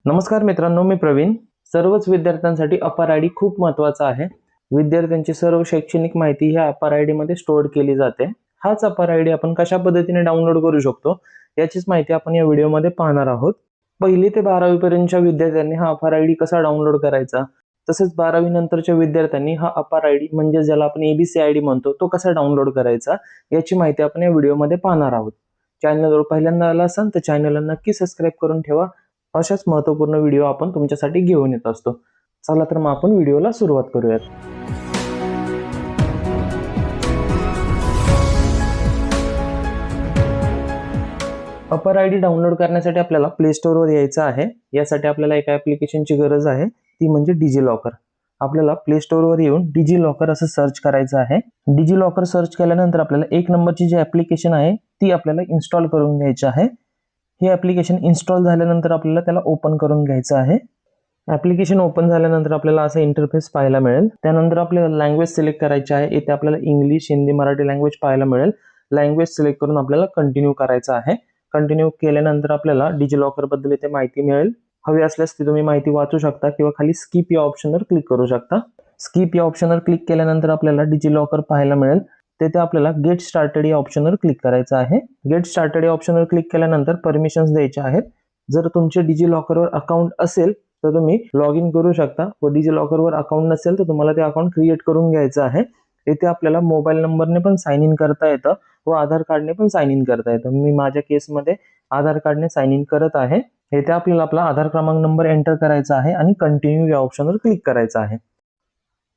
नमस्कार मित्रांनो, मी प्रवीण. सर्वच विद्यार्थ्यांसाठी अपार आयडी खूप महत्त्वाचा आहे. विद्यार्थ्यांची सर्व शैक्षणिक माहिती ह्या अपार आयडी मध्ये स्टोअर केली जाते. हाच अपार आयडी आपण कशा पद्धतीने डाउनलोड करू शकतो याचीच माहिती आपण या व्हिडिओमध्ये पाहणार आहोत. 1ली ते 12वी पर्यंतच्या विद्यार्थ्यांनी हा अपार आयडी कसा डाउनलोड करायचा, तसेच 12वी नंतरच्या विद्यार्थ्यांनी हा अपार आयडी म्हणजे ज्याला आपण एबीसी आयडी म्हणतो तो कसा डाउनलोड करायचा याची माहिती आपण या व्हिडिओमध्ये पाहणार आहोत. चॅनलवर पहिल्यांदा आला असाल तर चॅनलला नक्की सबस्क्राईब करून ठेवा. अशाच महत्त्वपूर्ण व्हिडिओ आपण तुमच्यासाठी घेऊन येत असतो. चला तर मग आपण व्हिडिओला सुरुवात करूयात. अपार आयडी डाउनलोड करण्यासाठी आपल्याला प्ले स्टोअरवर यायचं आहे. यासाठी आपल्याला एका ॲप्लिकेशनची गरज आहे, ती म्हणजे डिजिलॉकर. आपल्याला प्ले स्टोअरवर येऊन डिजिलॉकर असं सर्च करायचं आहे. डिजिलॉकर सर्च केल्यानंतर आपल्याला 1 नंबरची जी ॲप्लिकेशन आहे ती आपल्याला इन्स्टॉल करून घ्यायची आहे. हे ॲप्लिकेशन इन्स्टॉल झाल्यानंतर आपल्याला त्याला ओपन करून घ्यायचं आहे. ॲप्लिकेशन ओपन झाल्यानंतर आपल्याला असा इंटरफेस पाहायला मिळेल. त्यानंतर आपल्याला लँग्वेज सिलेक्ट करायची आहे. इथे आपल्याला इंग्लिश, हिंदी, मराठी लँग्वेज पाहायला मिळेल. लँग्वेज सिलेक्ट करून आपल्याला कंटिन्यू करायचं आहे. कंटिन्यू केल्यानंतर आपल्याला डिजिलॉकर बद्दल इथे माहिती मिळेल. हवी असल्यास ती तुम्ही माहिती वाचू शकता किंवा खाली स्किप या ऑप्शनवर क्लिक करू शकता. स्किप या ऑप्शनवर क्लिक केल्यानंतर आपल्याला डिजिलॉकर पाहायला मिळेल. तेथे आपल्याला गेट स्टार्टेड या ऑप्शनवर क्लिक करायचं आहे. गेट स्टार्टेड या ऑप्शनवर क्लिक केल्यानंतर परमिशन्स द्यायचे आहेत. जर तुमचे डिजिलॉकरवर अकाउंट असेल तर तुम्ही लॉग इन करू शकता व डिजिलॉकरवर अकाउंट नसेल तर तुम्हाला ते अकाउंट क्रिएट करून घ्यायचं आहे. इथे आपल्याला मोबाईल नंबरने पण साइन इन करता येतं व आधार कार्डने पण साइन इन करता येतं. मी माझ्या केसमध्ये आधार कार्डने साइन इन करत आहे. इथे आपल्याला आपला आधार क्रमांक नंबर एंटर करायचा आहे आणि कंटिन्यू या ऑप्शनवर क्लिक करायचं आहे.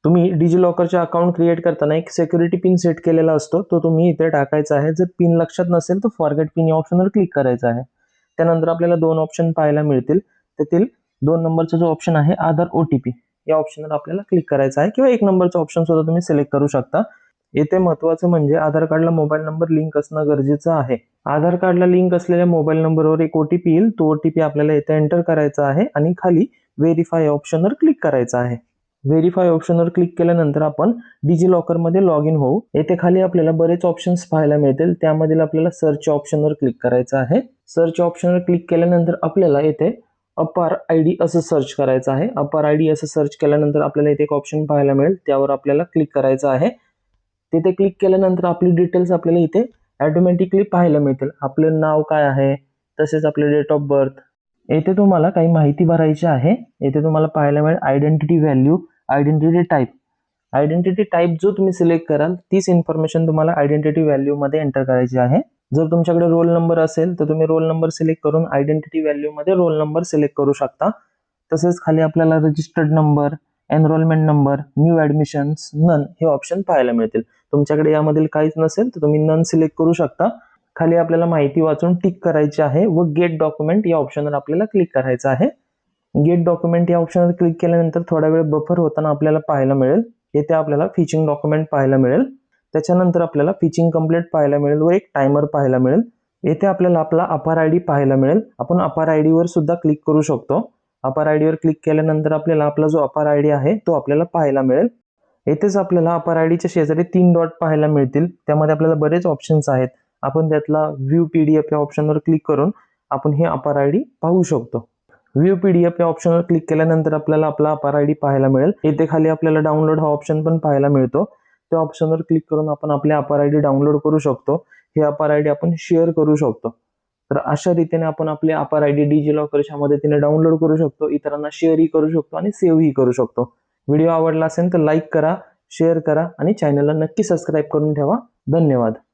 तुम्ही डिजिलॉकरचे अकाउंट क्रिएट करताना एक सिक्युरिटी पिन सेट केलेला असतो, तो तुम्ही इथे टाकायचा आहे. जर पिन लक्षात नसेल तर फॉरगेट पिन या ऑप्शनवर क्लिक करायचं आहे. त्यानंतर आपल्याला 2 ऑप्शन पाहायला मिळतील. त्यातील 2 नंबरचा जो ऑप्शन आहे आधार OTP या ऑप्शनवर आपल्याला क्लिक करायचं आहे किंवा 1 नंबरचा ऑप्शन सुद्धा तुम्ही सिलेक्ट करू शकता. येथे महत्त्वाचं म्हणजे आधार कार्डला मोबाईल नंबर लिंक असणं गरजेचं आहे. आधार कार्डला लिंक असलेल्या मोबाईल नंबरवर एक OTP येईल. तो OTP आपल्याला इथे एंटर करायचा आहे आणि खाली व्हेरीफाय ऑप्शनवर क्लिक करायचं आहे. व्हेरीफाय ऑप्शनवर क्लिक केल्यानंतर आपण डिजिलॉकरमध्ये लॉग इन होऊ. येथे खाली आपल्याला बरेच ऑप्शन्स पाहायला मिळतील. त्यामधील आपल्याला सर्च ऑप्शनवर क्लिक करायचं आहे. सर्च ऑप्शनवर क्लिक केल्यानंतर आपल्याला येथे अपार आयडी असं सर्च करायचं आहे. अपार आयडी असं सर्च केल्यानंतर आपल्याला इथे एक ऑप्शन पाहायला मिळेल, त्यावर आपल्याला क्लिक करायचं आहे. तिथे क्लिक केल्यानंतर आपली डिटेल्स आपल्याला इथे ऑटोमॅटिकली पाहायला मिळतील. आपलं नाव काय आहे, तसेच आपले डेट ऑफ बर्थ. येथे तुम्हाला काही माहिती भरायची आहे. येथे तुम्हाला पाहायला मिळेल identity value, identity type. Identity type जो तुम्ही सिलेक्ट कराल तीच इन्फॉर्मेशन तुम्हाला आयडेंटिटी व्हॅल्यू मध्ये एंटर करायची आहे. जर तुमच्याकडे रोल नंबर असेल तर तुम्ही रोल नंबर सिलेक्ट करून आयडेंटिटी व्हॅल्यू मध्ये रोल नंबर सिलेक्ट करू शकता. तसेच खाली आपल्याला registered number, enrolment number, new admissions, none हे ऑप्शन पाहायला मिळतील. तुमच्याकडे यामधील काहीच नसेल तर तुम्ही नन सिलेक्ट करू शकता. खाली आपल्याला माहिती वाचून टिक करायची आहे व गेट डॉक्युमेंट या ऑप्शनवर आपल्याला क्लिक करायचं आहे. गेट डॉक्युमेंट या ऑप्शनवर क्लिक केल्यानंतर थोडा वेळ बफर होताना आपल्याला पाहायला मिळेल. येथे आपल्याला फिचिंग डॉक्युमेंट पाहायला मिळेल. त्याच्यानंतर आपल्याला फिचिंग कंप्लीट पाहायला मिळेल व एक टायमर पाहायला मिळेल. येथे आपल्याला आपला अपार आयडी पाहायला मिळेल. आपण अपार आयडीवर सुद्धा क्लिक करू शकतो. अपार आयडीवर क्लिक केल्यानंतर आपल्याला आपला जो अपार आयडी आहे तो आपल्याला पाहायला मिळेल. येथेच आपल्याला अपार आयडीच्या शेजारी 3 डॉट पाहायला मिळतील. त्यामध्ये आपल्याला बरेच ऑप्शन्स आहेत. आपण त्यातला व्ह्यू PDF या ऑप्शनवर क्लिक करून आपण हे अपार आयडी पाहू शकतो. व्ह्यू PDF या ऑप्शनवर क्लिक केल्यानंतर आपल्याला आपला अपार आयडी पाहायला मिळेल. येथे खाली आपल्याला डाउनलोड हा ऑप्शन पण पाहायला मिळतो. त्या ऑप्शनवर क्लिक करून आपण आपले अपार आयडी डाउनलोड करू शकतो. हे अपार आयडी आपण शेअर करू शकतो. तर अशा रीतीने आपण आपले अपार आयडी डिजिलॉकरच्या मदतीने डाउनलोड करू शकतो, इतरांना शेअरही करू शकतो आणि सेव्हही करू शकतो. व्हिडिओ आवडला असेल तर लाईक करा, शेअर करा आणि चॅनलला नक्की सबस्क्राईब करून ठेवा. धन्यवाद.